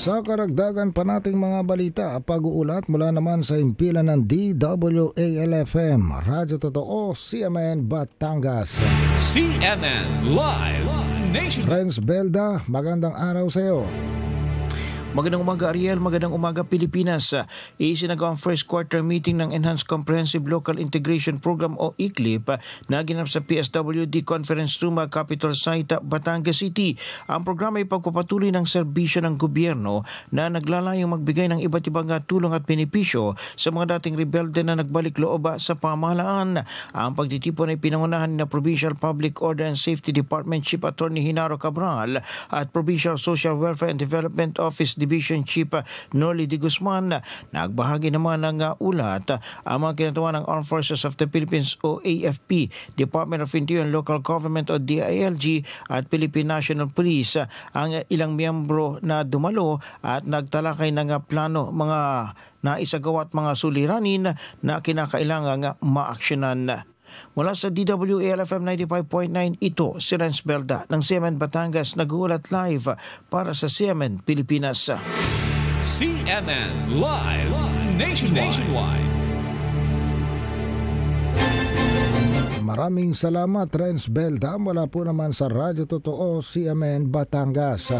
Sa karagdagan pa nating mga balita, pag-uulat mula naman sa impilan ng DWAL-FM, Radyo Totoo, CMN Batangas. CNN Live Nation. Renz Belda, magandang araw sa iyo. Magandang umaga Ariel, magandang umaga Pilipinas. Isinagawa ang first quarter meeting ng Enhanced Comprehensive Local Integration Program o ICLIP na ginanap sa PSWD Conference Room, Capital Site, Batangas City. Ang programa ay pagpapatuloy ng serbisyo ng gobyerno na naglalayong magbigay ng iba't ibang tulong at benepisyo sa mga dating rebelde na nagbalik loob sa pamahalaan. Ang pagtitipon ay pinangunahan na Provincial Public Order and Safety Department Chief Attorney Hinaro Cabral at Provincial Social Welfare and Development Office Division Chief Norly De Guzman. Nagbahagi naman ng ulat ang mga kinatawa ng Armed Forces of the Philippines o AFP, Department of Interior and Local Government o DILG at Philippine National Police. Ang ilang miyembro na dumalo at nagtalakay ng plano, mga naisagawa at mga suliranin na kinakailangang maaksyonan. Mula sa DWAL-FM 95.9, ito si Renz Belda ng CMN Batangas, nag-uulat live para sa CMN Pilipinas. CNN Live Nationwide. Maraming salamat Renz Belda mula po naman sa Radyo Totoo, CMN Batangas.